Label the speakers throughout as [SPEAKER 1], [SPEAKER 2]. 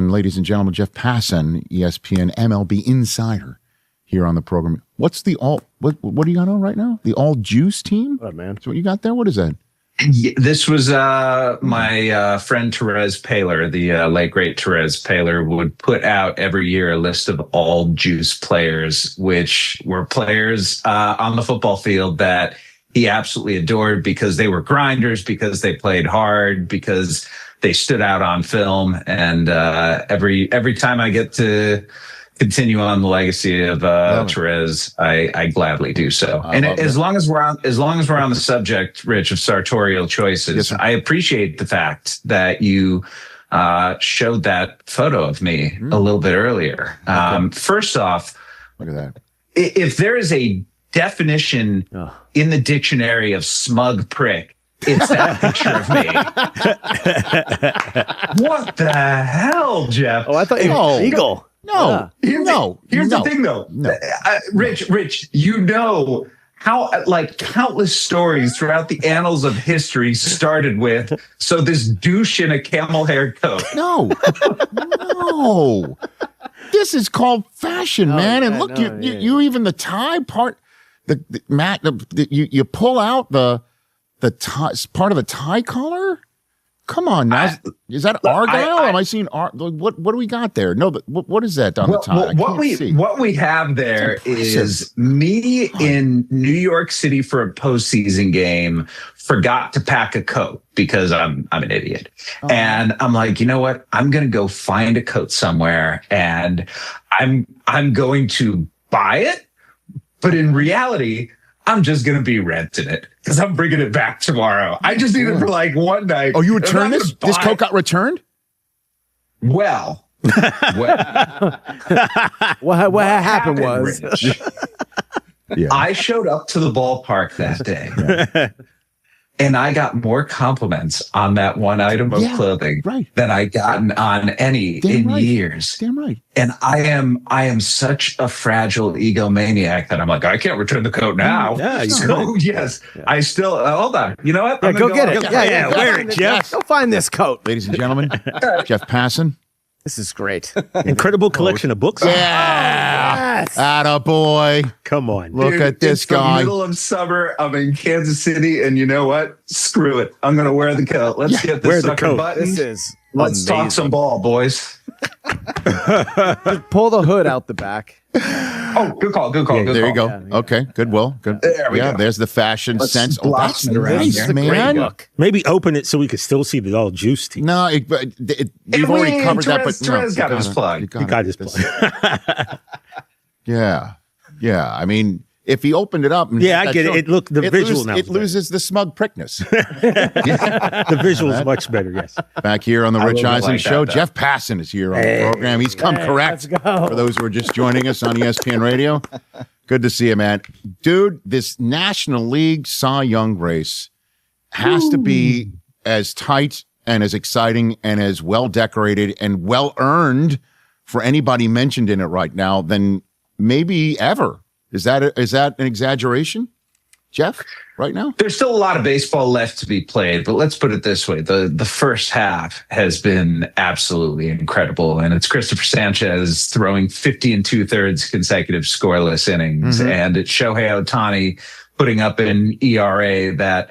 [SPEAKER 1] And ladies and gentlemen, Jeff Passan, ESPN MLB insider here on the program. What's the what do you got on right now? The all juice team?
[SPEAKER 2] What, man?
[SPEAKER 1] So what you got there? What is that?
[SPEAKER 3] This was my friend Therese Paylor, the late great Therese Paylor, would put out every year a list of all juice players, which were players on the football field that he absolutely adored because they were grinders, because they played hard, because they stood out on film. And every time I get to continue on the legacy of Therese, I gladly do so. And as long as we're on the subject, Rich, of sartorial choices, I appreciate the fact that you showed that photo of me a little bit earlier. First off,
[SPEAKER 1] look at that.
[SPEAKER 3] If there is a definition in the dictionary of smug prick, it's that picture of me. What the hell, Jeff?
[SPEAKER 2] Oh, I thought you were eagle.
[SPEAKER 1] No.
[SPEAKER 3] Here's the thing, though.
[SPEAKER 1] No.
[SPEAKER 3] Rich, you know how countless stories throughout the annals of history started with, so this douche in a camel hair coat.
[SPEAKER 1] No. This is called fashion, man. And look, you even the tie part, you pull out the tie, part of the tie collar. Come on, now is that Argyle? Am I seeing what do we got there? No, but what is that on the tie?
[SPEAKER 3] What we have there is me in New York City for a postseason game. Forgot to pack a coat because I'm an idiot, and I'm like, you know what? I'm gonna go find a coat somewhere, and I'm going to buy it, but in reality, I'm just going to be renting it because I'm bringing it back tomorrow. I just need it for like one night.
[SPEAKER 1] Oh, you returned this? This coat got returned?
[SPEAKER 3] Well.
[SPEAKER 2] What happened was
[SPEAKER 3] I showed up to the ballpark that day. And I got more compliments on that one item of clothing than I gotten on any years.
[SPEAKER 1] Damn right.
[SPEAKER 3] And I am such a fragile egomaniac that I'm like, I can't return the coat now.
[SPEAKER 2] Yeah,
[SPEAKER 3] so yes, I still hold on. You know what?
[SPEAKER 2] Yeah, go get it. Yeah,
[SPEAKER 1] wear it, Jeff.
[SPEAKER 2] Go find this coat,
[SPEAKER 1] ladies and gentlemen. Jeff Passan.
[SPEAKER 2] This is great.
[SPEAKER 4] Incredible collection of books.
[SPEAKER 1] Yeah.
[SPEAKER 2] Yes.
[SPEAKER 1] Attaboy.
[SPEAKER 4] Come on.
[SPEAKER 1] Look at this
[SPEAKER 3] it's
[SPEAKER 1] guy.
[SPEAKER 3] The middle of summer. I'm in Kansas City, and you know what? Screw it. I'm going to wear the coat. Let's get this sucker buttoned. Let's talk some ball, boys.
[SPEAKER 2] Pull the hood out the back.
[SPEAKER 3] Oh, good call.
[SPEAKER 1] There you go.
[SPEAKER 2] Yeah.
[SPEAKER 1] Okay, Goodwill. Good.
[SPEAKER 3] There we go.
[SPEAKER 1] There's the fashion sense.
[SPEAKER 3] Oh, that's
[SPEAKER 1] nice, man.
[SPEAKER 4] Maybe open it so we could still see the all juice team.
[SPEAKER 1] No, you've already covered that, but
[SPEAKER 3] Therese got his plug.
[SPEAKER 4] He got his plug.
[SPEAKER 1] Yeah. I mean, if he opened it up,
[SPEAKER 4] I get it. Look, the visual now.
[SPEAKER 1] It loses the smug prickness.
[SPEAKER 4] The visual is much better. Yes.
[SPEAKER 1] Back here on the Rich Eisen Show, Jeff Passan is here on the program. He's come correct.
[SPEAKER 2] Let's go.
[SPEAKER 1] For those who are just joining us on ESPN Radio, good to see you, man. Dude, this National League Cy Young race has to be as tight and as exciting and as well decorated and well earned for anybody mentioned in it right now than maybe ever. Is that an exaggeration, Jeff, right now?
[SPEAKER 3] There's still a lot of baseball left to be played, but let's put it this way. The first half has been absolutely incredible, and it's Christopher Sanchez throwing 50 2/3 consecutive scoreless innings, and it's Shohei Ohtani putting up an ERA that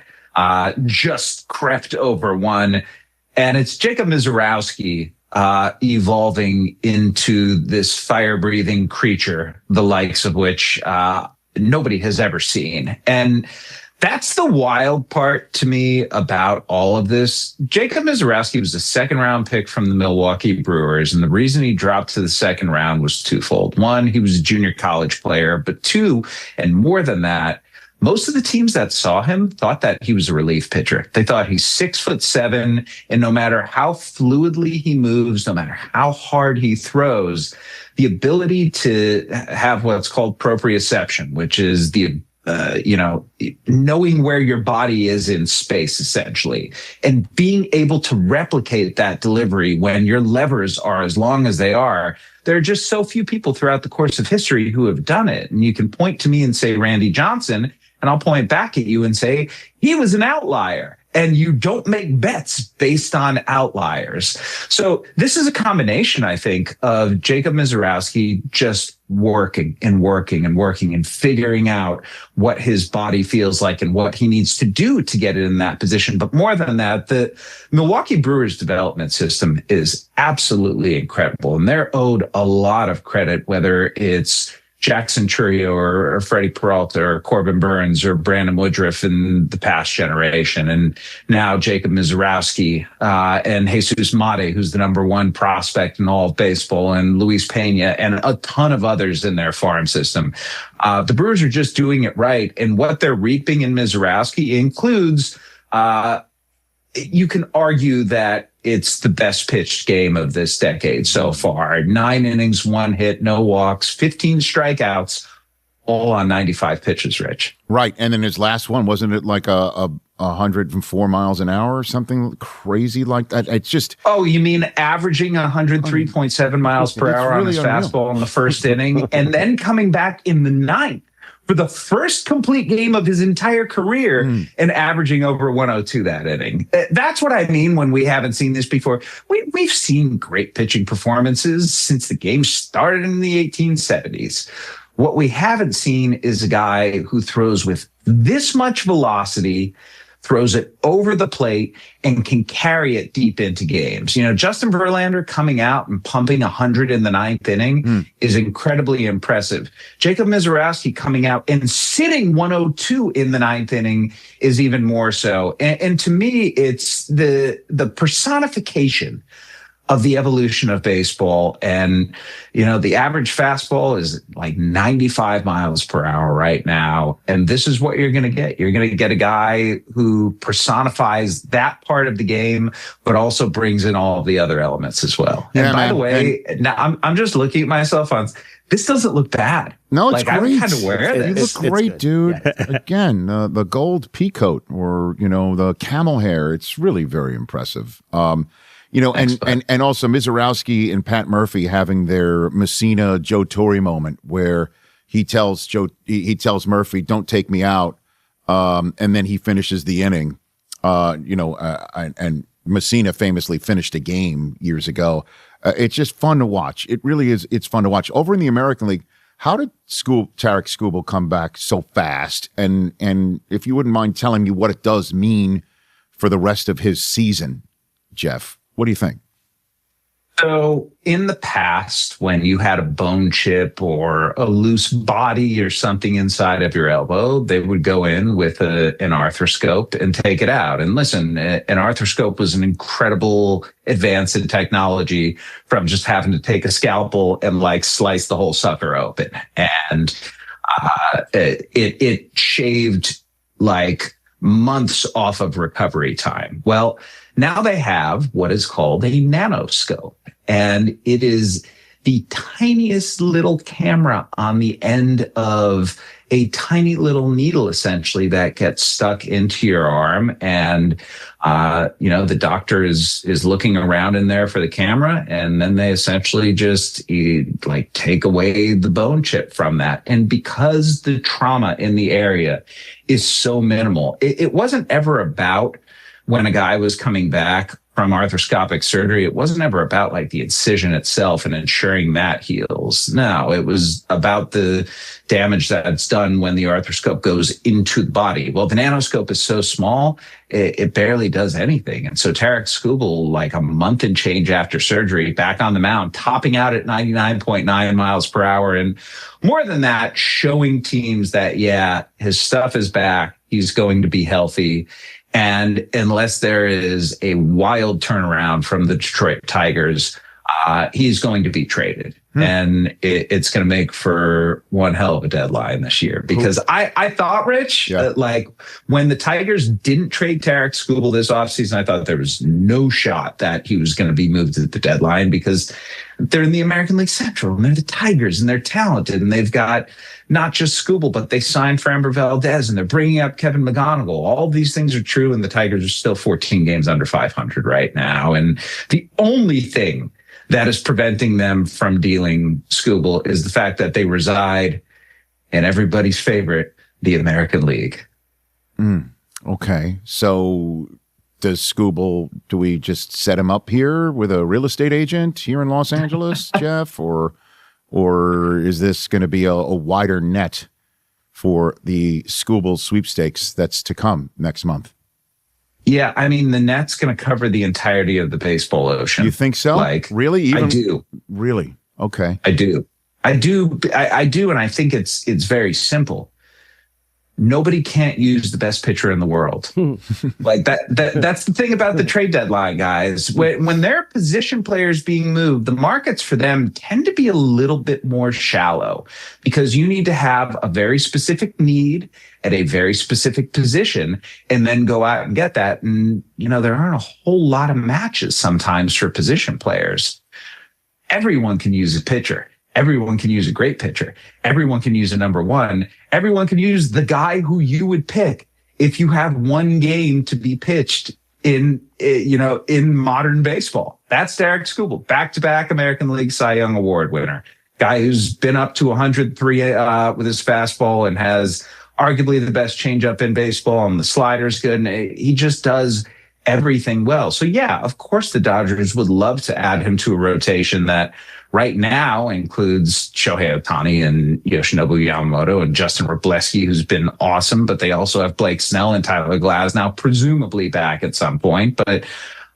[SPEAKER 3] just crept over 1, and it's Jacob Misiorowski evolving into this fire-breathing creature, the likes of which nobody has ever seen. And that's the wild part to me about all of this. Jacob Misiorowski was a second-round pick from the Milwaukee Brewers, and the reason he dropped to the second round was twofold. One, he was a junior college player, but two, and more than that, most of the teams that saw him thought that he was a relief pitcher. They thought he's 6'7", and no matter how fluidly he moves, no matter how hard he throws, the ability to have what's called proprioception, which is the knowing where your body is in space, essentially, and being able to replicate that delivery when your levers are as long as they are. There are just so few people throughout the course of history who have done it. And you can point to me and say Randy Johnson, and I'll point back at you and say he was an outlier. and you don't make bets based on outliers. So this is a combination, I think, of Jacob Misiorowski just working and figuring out what his body feels like and what he needs to do to get it in that position. But more than that, the Milwaukee Brewers development system is absolutely incredible, and they're owed a lot of credit, whether it's Jackson Churio or Freddie Peralta or Corbin Burns or Brandon Woodruff in the past generation. And now Jacob Misiorowski, and Jesus Mate, who's the number one prospect in all of baseball, and Luis Pena and a ton of others in their farm system. The Brewers are just doing it right. And what they're reaping in Misiorowski includes, you can argue that it's the best pitched game of this decade so far. 9 innings, 1 hit, no walks, 15 strikeouts, all on 95 pitches, Rich.
[SPEAKER 1] Right. And then his last one, wasn't it like a 104 miles an hour or something crazy like that? It's just...
[SPEAKER 3] Oh, you mean averaging 103.7 miles per hour on his fastball in the first inning and then coming back in the ninth for the first complete game of his entire career and averaging over 102 that inning. That's what I mean when we haven't seen this before. We've seen great pitching performances since the game started in the 1870s. What we haven't seen is a guy who throws with this much velocity, throws it over the plate, and can carry it deep into games. You know, Justin Verlander coming out and pumping 100 in the ninth inning is incredibly impressive. Jacob Misiorowski coming out and sitting 102 in the ninth inning is even more so. And to me, it's the personification of the evolution of baseball. And, you know, the average fastball is like 95 miles per hour right now. And this is what you're going to get. You're going to get a guy who personifies that part of the game, but also brings in all of the other elements as well.
[SPEAKER 1] Yeah,
[SPEAKER 3] and by the way, now I'm just looking at myself on, this doesn't look bad.
[SPEAKER 1] No, it's
[SPEAKER 3] like,
[SPEAKER 1] great.
[SPEAKER 3] I kind of wear
[SPEAKER 1] You
[SPEAKER 3] this.
[SPEAKER 1] look great, dude. Again, the gold peacoat or, you know, the camel hair. It's really very impressive. You know, and also Misiorowski and Pat Murphy having their Messina Joe Torre moment where he tells Murphy, "Don't take me out," and then he finishes the inning. You know, and Messina famously finished a game years ago. It's just fun to watch. It really is. It's fun to watch. Over in the American League, how did Tarek Skubal come back so fast? And if you wouldn't mind telling me what it does mean for the rest of his season, Jeff. What do you think?
[SPEAKER 3] So in the past, when you had a bone chip or a loose body or something inside of your elbow, they would go in with an arthroscope and take it out. And listen, an arthroscope was an incredible advance in technology from just having to take a scalpel and like slice the whole sucker open. And it shaved like months off of recovery time. Well, now they have what is called a nanoscope, and it is the tiniest little camera on the end of a tiny little needle, essentially, that gets stuck into your arm. And, you know, the doctor is looking around in there for the camera, and then they essentially just like take away the bone chip from that. And because the trauma in the area is so minimal, it wasn't ever about when a guy was coming back from arthroscopic surgery, it wasn't ever about like the incision itself and ensuring that heals. No, it was about the damage that's done when the arthroscope goes into the body. Well, the nanoscope is so small, it barely does anything. And so Tarek Skubal, like a month and change after surgery, back on the mound, topping out at 99.9 miles per hour. And more than that, showing teams that, yeah, his stuff is back. He's going to be healthy. And unless there is a wild turnaround from the Detroit Tigers, he's going to be traded. And it's going to make for one hell of a deadline this year. Because I thought, Rich, like when the Tigers didn't trade Tarek Skubal this offseason, I thought there was no shot that he was going to be moved at the deadline because they're in the American League Central and they're the Tigers and they're talented and they've got not just Skubal, but they signed Framber Valdez and they're bringing up Kevin McGonigal. All of these things are true, and the Tigers are still 14 games under 500 right now. And the only thing that is preventing them from dealing Skubal is the fact that they reside in everybody's favorite, the American League.
[SPEAKER 1] Okay. So does Skubal, do we just set him up here with a real estate agent here in Los Angeles, Jeff, or is this going to be a wider net for the Skubal sweepstakes that's to come next month?
[SPEAKER 3] Yeah, I mean, the net's going to cover the entirety of the baseball ocean.
[SPEAKER 1] You think so?
[SPEAKER 3] Like,
[SPEAKER 1] really?
[SPEAKER 3] I do.
[SPEAKER 1] Really? Okay.
[SPEAKER 3] I do. I do, and I think it's very simple. Nobody can't use the best pitcher in the world. Like that's the thing about the trade deadline, guys. When there are position players being moved, the markets for them tend to be a little bit more shallow because you need to have a very specific need at a very specific position and then go out and get that. And, there aren't a whole lot of matches sometimes for position players. Everyone can use a pitcher. Everyone can use a great pitcher. Everyone can use a number one. Everyone can use the guy who you would pick if you have one game to be pitched in modern baseball. That's Derek Skubal, back-to-back American League Cy Young Award winner. Guy who's been up to 103 with his fastball and has arguably the best changeup in baseball, and the slider's good. And he just does everything well. So yeah, of course the Dodgers would love to add him to a rotation that right now includes Shohei Ohtani and Yoshinobu Yamamoto and Justin Wrobleski, who's been awesome, but they also have Blake Snell and Tyler Glasnow, presumably back at some point. But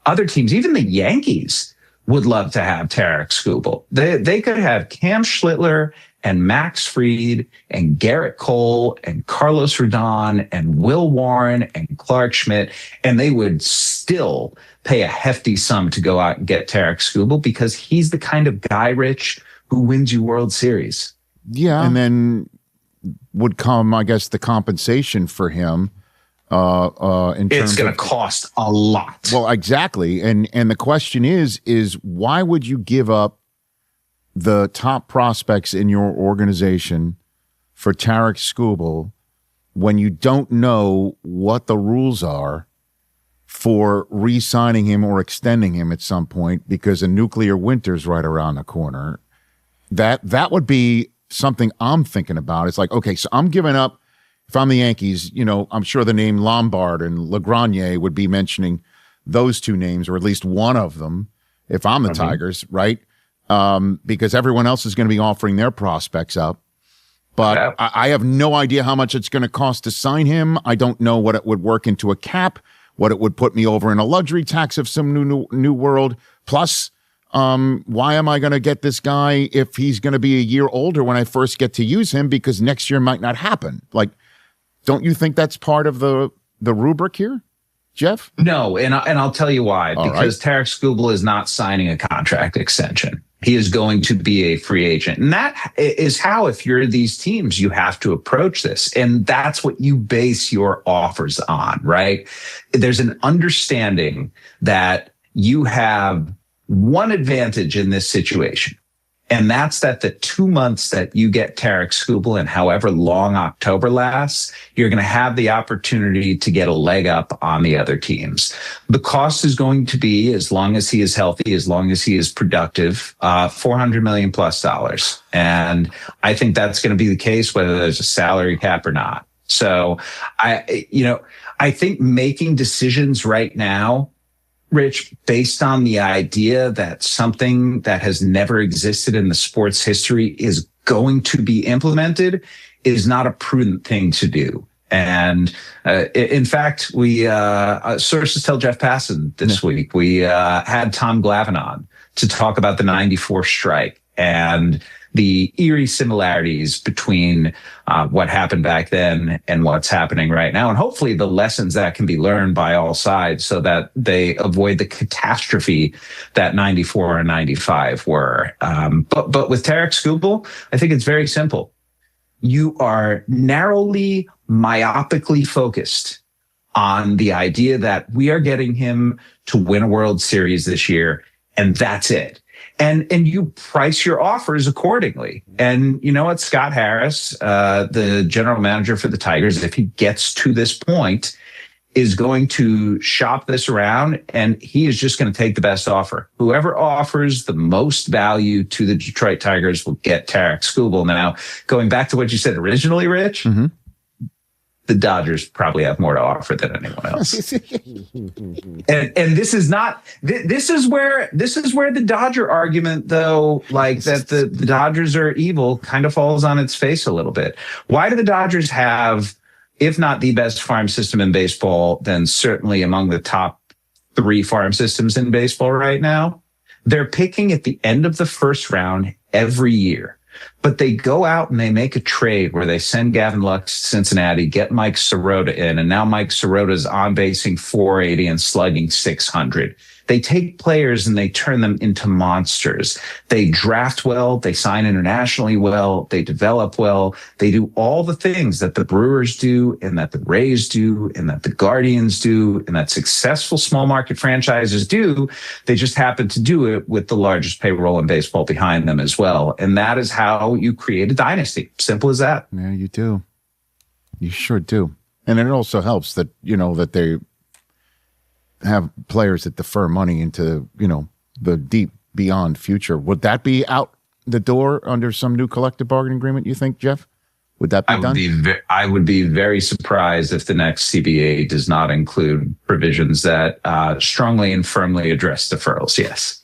[SPEAKER 3] other teams, even the Yankees, would love to have Tarek Skubal. They could have Cam Schlittler and Max Fried and Garrett Cole and Carlos Rodon and Will Warren and Clark Schmidt, and they would still pay a hefty sum to go out and get Tarek Skubal because he's the kind of guy, Rich, who wins you World Series.
[SPEAKER 1] Yeah. And then would come, I guess, the compensation for him.
[SPEAKER 3] It's going to cost a lot.
[SPEAKER 1] Well, exactly. And the question is why would you give up the top prospects in your organization for Tarek Skubal when you don't know what the rules are for re-signing him or extending him at some point because a nuclear winter's right around the corner? That would be something I'm thinking about. It's like, okay, so I'm giving up. If I'm the Yankees, I'm sure the name Lombard and Lagrange would be mentioning those two names, or at least one of them, if I'm the Tigers, right? Because everyone else is going to be offering their prospects up. But yeah. I have no idea how much it's going to cost to sign him. I don't know what it would work into a cap, what it would put me over in a luxury tax of some new world. Plus, why am I going to get this guy if he's going to be a year older when I first get to use him, because next year might not happen? Like, don't you think that's part of the rubric here, Jeff?
[SPEAKER 3] No, and I'll tell you why. Because Tarek Skubal is not signing a contract extension. He is going to be a free agent. And that is how, if you're these teams, you have to approach this. And that's what you base your offers on, right? There's an understanding that you have one advantage in this situation. And that's that the 2 months that you get Tarek Skubal and however long October lasts, you're going to have the opportunity to get a leg up on the other teams. The cost is going to be, as long as he is healthy, as long as he is productive, $400 million plus. And I think that's going to be the case, whether there's a salary cap or not. So I think making decisions right now, Rich, based on the idea that something that has never existed in the sports history is going to be implemented is not a prudent thing to do. And in fact, we sources tell Jeff Passan this week, we had Tom Glavine on to talk about the 94 strike and the eerie similarities between what happened back then and what's happening right now. And hopefully the lessons that can be learned by all sides so that they avoid the catastrophe that 94 and 95 were. But with Tarek Skubal, I think it's very simple. You are narrowly, myopically focused on the idea that we are getting him to win a World Series this year, and that's it. And you price your offers accordingly. And you know what? Scott Harris, the general manager for the Tigers, if he gets to this point, is going to shop this around, and he is just going to take the best offer. Whoever offers the most value to the Detroit Tigers will get Tarek Skubal. Now, going back to what you said originally, Rich, the Dodgers probably have more to offer than anyone else. and this is not, this is where the Dodger argument, though, like that the Dodgers are evil, kind of falls on its face a little bit. Why do the Dodgers have, if not the best farm system in baseball, then certainly among the top 3 farm systems in baseball right now? They're picking at the end of the first round every year. But they go out and they make a trade where they send Gavin Lux to Cincinnati, get Mike Sirota in, and now Mike Sirota's on basing 480 and slugging 600. They take players and they turn them into monsters. They draft well, they sign internationally well, they develop well. They do all the things that the Brewers do and that the Rays do and that the Guardians do and that successful small market franchises do. They just happen to do it with the largest payroll in baseball behind them as well. And that is how you create a dynasty. Simple as that.
[SPEAKER 1] Yeah, you do. You sure do. And it also helps that, that they have players that defer money into, the deep beyond future. Would that be out the door under some new collective bargaining agreement, you think, Jeff? Would that be done?
[SPEAKER 3] I would be very surprised if the next CBA does not include provisions that strongly and firmly address deferrals. Yes.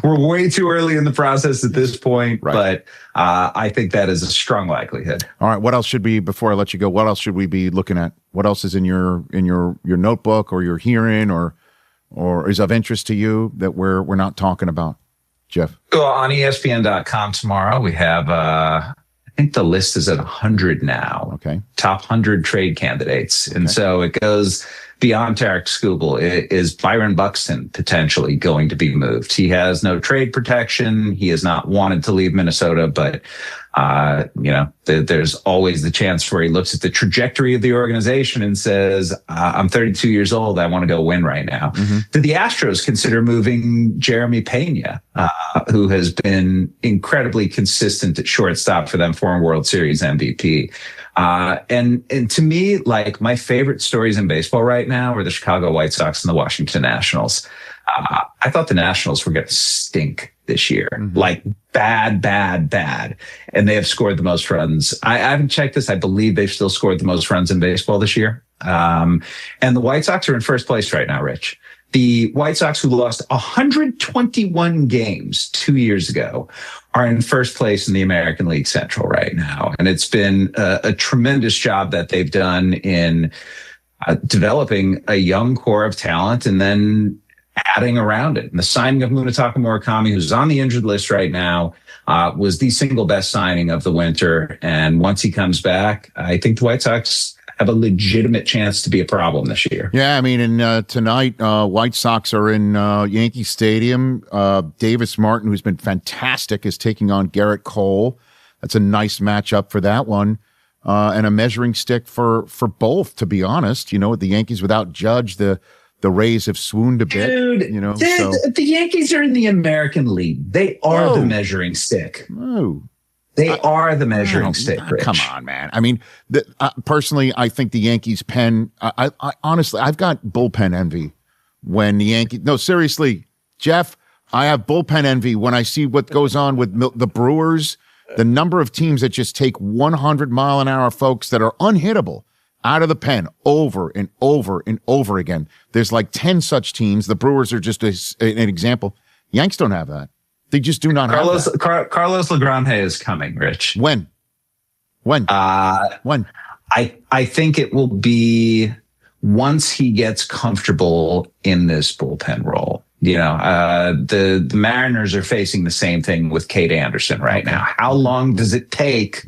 [SPEAKER 3] We're way too early in the process at this point, right. But I think that is a strong likelihood.
[SPEAKER 1] All right. What else should be, before I let you go, what else should we be looking at? What else is in your notebook or you're hearing or is of interest to you that we're not talking about, Jeff?
[SPEAKER 3] Well, on ESPN.com tomorrow, we have I think the list is at 100 now.
[SPEAKER 1] Okay.
[SPEAKER 3] Top 100 trade candidates. And so it goes beyond Tarek Skubal. Is Byron Buxton potentially going to be moved? He has no trade protection. He has not wanted to leave Minnesota, but there's always the chance where he looks at the trajectory of the organization and says, I'm 32 years old. I want to go win right now. Mm-hmm. Did the Astros consider moving Jeremy Pena, who has been incredibly consistent at shortstop for them, former World Series MVP? And to me, like, my favorite stories in baseball right now are the Chicago White Sox and the Washington Nationals. I thought the Nationals were going to stink this year, like bad. And they have scored the most runs. I haven't checked this. I believe they've still scored the most runs in baseball this year. And the White Sox are in first place right now, Rich. The White Sox, who lost 121 games 2 years ago, are in first place in the American League Central right now. And it's been a tremendous job that they've done in developing a young core of talent and then adding around it. And the signing of Munetaka Murakami, who's on the injured list right now, was the single best signing of the winter. And once he comes back, I think the White Sox have a legitimate chance to be a problem this year.
[SPEAKER 1] Yeah, I mean, and tonight, White Sox are in Yankee Stadium. Davis Martin, who's been fantastic, is taking on Garrett Cole. That's a nice matchup for that one. And a measuring stick for both, to be honest. The Yankees without Judge, the Rays have swooned a bit.
[SPEAKER 3] Dude, the Yankees are in the American League. They are the measuring stick.
[SPEAKER 1] Oh.
[SPEAKER 3] They are the measuring stick, Rich.
[SPEAKER 1] Come on, man. I mean, personally, I think the Yankees pen, I honestly, I've got bullpen envy when the Yankees, no, seriously, Jeff, I have bullpen envy when I see what goes on with the Brewers, the number of teams that just take 100-mile-an-hour folks that are unhittable out of the pen over and over and over again. There's like 10 such teams. The Brewers are just an example. Yanks don't have that. They just do not have that.
[SPEAKER 3] Carlos Lagrange is coming, Rich.
[SPEAKER 1] When? When?
[SPEAKER 3] I think it will be once he gets comfortable in this bullpen role. The Mariners are facing the same thing with Cade Anderson right now. How long does it take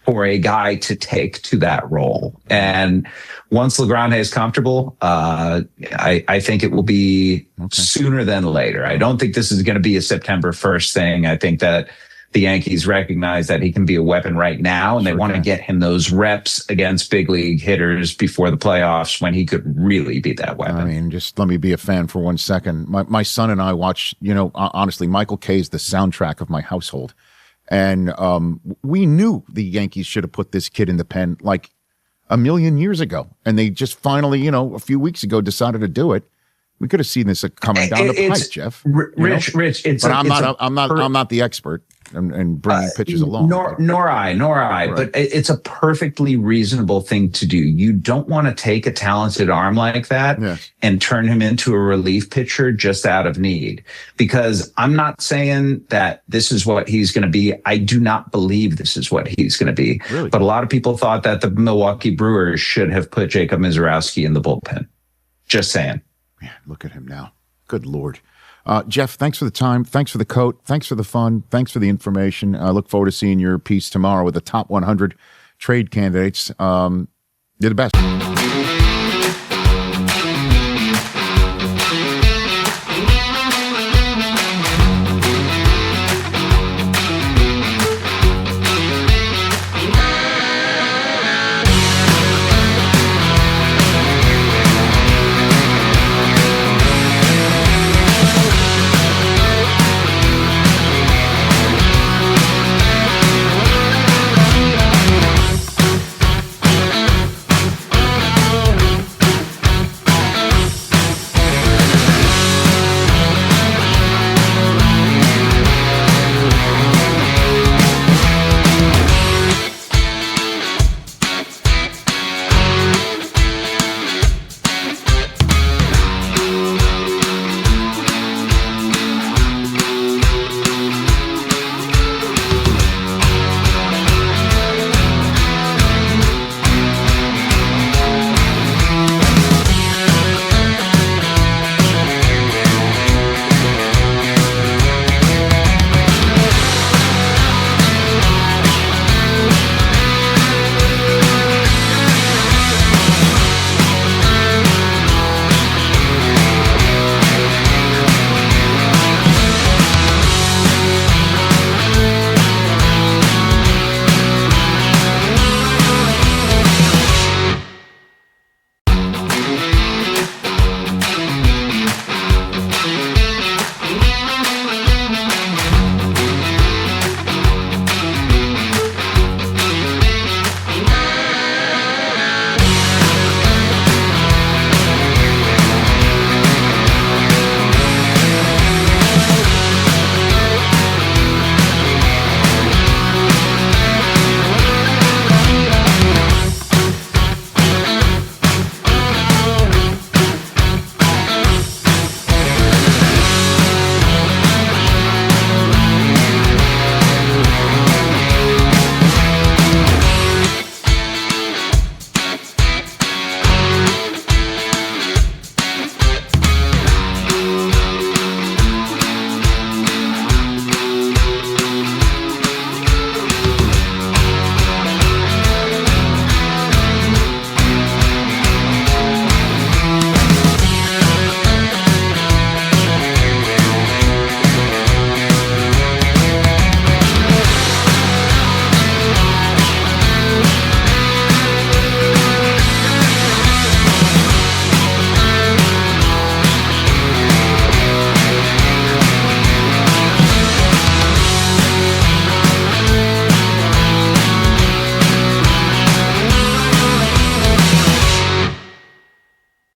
[SPEAKER 3] for a guy to take to that role? And once Lagrange is comfortable, I think it will be sooner than later. I don't think this is going to be a September 1st thing. I think that the Yankees recognize that he can be a weapon right now, and they want to get him those reps against big league hitters before the playoffs when he could really be that weapon.
[SPEAKER 1] I mean, just let me be a fan for 1 second. My son and I watch, honestly, Michael Kay is the soundtrack of my household. And we knew the Yankees should have put this kid in the pen like a million years ago. And they just finally, a few weeks ago decided to do it. We could have seen this coming down the pipe, Jeff.
[SPEAKER 3] Rich,
[SPEAKER 1] but I'm not the expert. and bringing pitchers along.
[SPEAKER 3] Nor I.
[SPEAKER 1] Right.
[SPEAKER 3] But it's a perfectly reasonable thing to do. You don't want to take a talented arm like that and turn him into a relief pitcher just out of need. Because I'm not saying that this is what he's going to be. I do not believe this is what he's going to be.
[SPEAKER 1] Really?
[SPEAKER 3] But a lot of people thought that the Milwaukee Brewers should have put Jacob Mizorowski in the bullpen. Just saying.
[SPEAKER 1] Man, look at him now. Good Lord. Jeff, thanks for the time. Thanks for the coat. Thanks for the fun. Thanks for the information. I look forward to seeing your piece tomorrow with the top 100 trade candidates. You're the best.